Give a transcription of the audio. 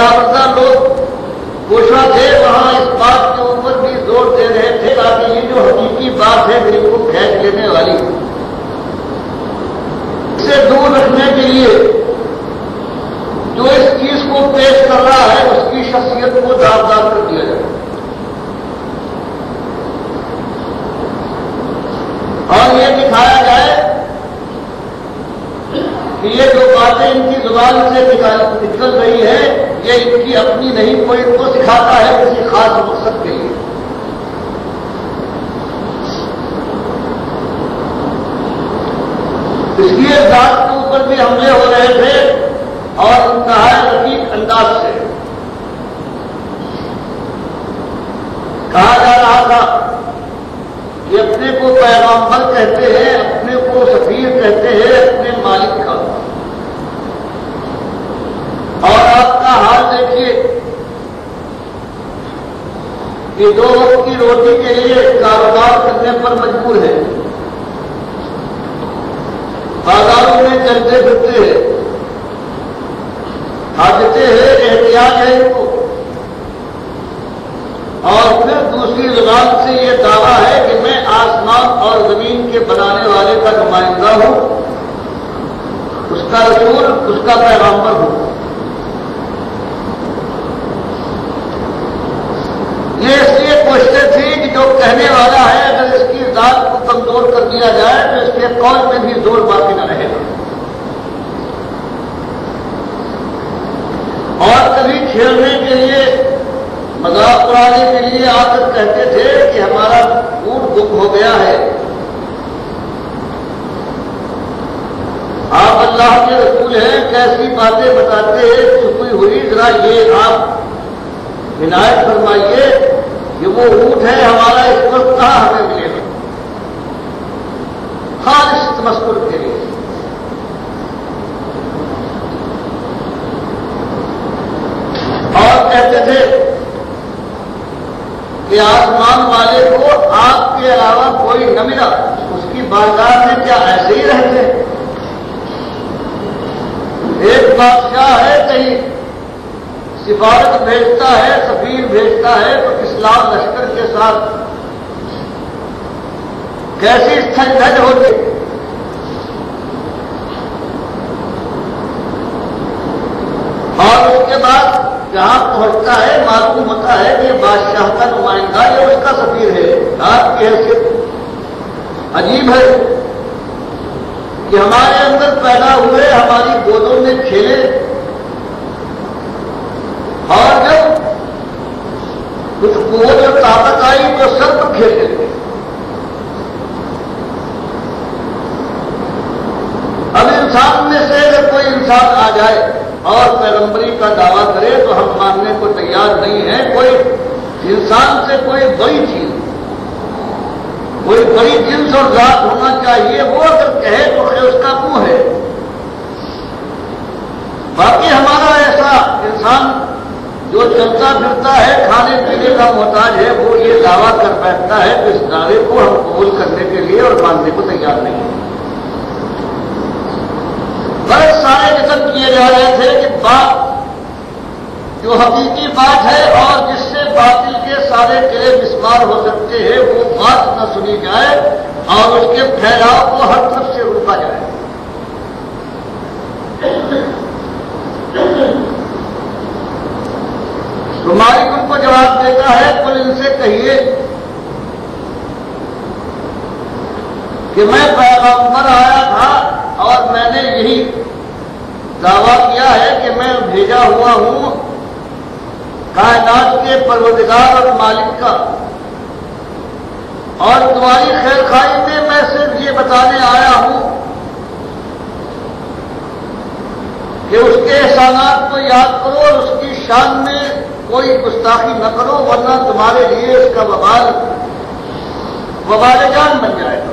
برآمدہ لوگ کوشاں تھے وہاں اس بات کے اوپر بھی زور دے رہے تھے تاکہ یہ جو حقیقی بات ہے دل کو کھینچ لینے والی سے دور رکھنے کے لیے جو اس چیز کو پیش کر رہا ہے اس کی شخصیت کو داغدار کر دیا جائے اور یہ دکھایا جائے کہ یہ جو باتیں ان کی زبان سے نکل رہی ہے یہ ان کی اپنی نہیں، کوئی ان کو سکھاتا ہے کسی خاص مقصد کے لیے۔ اس لیے ذات کے اوپر بھی حملے ہو رہے تھے اور انتہائی رقیق انداز سے کہا جا رہا تھا کہ اپنے کو پیغمبر کہتے ہیں، اپنے کو سفیر کہتے ہیں اپنے مالک کا، اور آپ کا حال دیکھیے کہ 2 وقت کی روٹی کے لیے کاروبار کرنے پر مجبور ہے، بازاروں میں چلتے پھرتے ہیں، حاجتیں ہیں، احتیاج ہے ان کو، اور پھر دوسری زبان سے یہ دعویٰ ہے کہ میں آسمان اور زمین کے بنانے والے کا نمائندہ ہوں، اس کا رسول، اس کا پیغمبر ہوں۔ یہ اس لیے کوششیں تھی کہ جو کہنے والا ہے اگر اس کی ذات کو کمزور کر دیا جائے تو اس کے قول میں بھی زور باقی نہ رہے گا۔ اور کبھی کھیلنے کے لیے، مذاق اڑانے کے لیے آ کر کہتے تھے کہ ہمارا اونٹ گم ہو گیا ہے، آپ اللہ کے رسول ہیں، کیسی باتیں بتاتے ہیں، چھپی ہوئی، ذرا یہ آپ عنایت فرمائیے کہ وہ اونٹ ہے ہمارا اس وقت کہاں ہمیں ملے گا، خالص تمسکر کے لیے۔ اور کہتے تھے کہ آسمان والے کو آپ کے علاوہ کوئی نہ ملا، اس کی بارگاہ میں کیا ایسے ہی رہتے؟ ایک بادشاہ ہے، کہیں سفارت بھیجتا ہے، سفیر بھیجتا ہے تو اسلام لشکر کے ساتھ کیسی استھجد ہوتی، اور اس کے بعد جہاں پہنچتا ہے معلوم ہوتا ہے کہ بادشاہ کا نمائندہ یا اس کا سفیر ہے۔ آپ کی حیثیت عجیب ہے کہ ہمارے اندر پیدا ہوئے، ہماری گودوں میں کھیلے، اور جب کچھ قوت اور طاقت آئی تو سب پر کھیلنے لگے۔ اب انسان میں سے اگر کوئی انسان آ جائے اور پیغمبری کا دعویٰ کرے تو ہم ماننے کو تیار نہیں ہیں۔ کوئی انسان سے کوئی بڑی چیز، کوئی بڑی جنس اور ذات ہونا چاہیے، وہ اگر کہے تو خیر اس کا منہ ہے۔ باقی ہمارا ایسا انسان جو چلتا پھرتا ہے، کھانے پینے کا محتاج ہے، وہ یہ دعویٰ کر بیٹھتا ہے تو اس دعوے کو ہم قبول کرنے کے لیے اور ماننے کو تیار نہیں ہیں۔ بڑے سارے قسم کیے جا رہے تھے کہ بات جو حقیقی بات ہے اور جس سے باطل کے سارے قلعے مسمار ہو سکتے ہیں وہ بات نہ سنی جائے اور اس کے پھیلاؤ کو ہر طرف سے روکا جائے۔ تو مالک ان کو جواب دیتا ہے، کل ان سے کہیے کہ میں پیغمبر آیا تھا اور میں نے یہی دعویٰ کیا ہے کہ میں بھیجا ہوا ہوں کائنات کے پروردگار اور مالک کا، اور تمہاری خیر خواہی میں میں صرف یہ بتانے آیا ہوں کہ اس کے احسانات کو یاد کرو اور اس کی شان میں کوئی گستاخی نہ کرو، ورنہ تمہارے لیے اس کا وبال جان بن جائے گا۔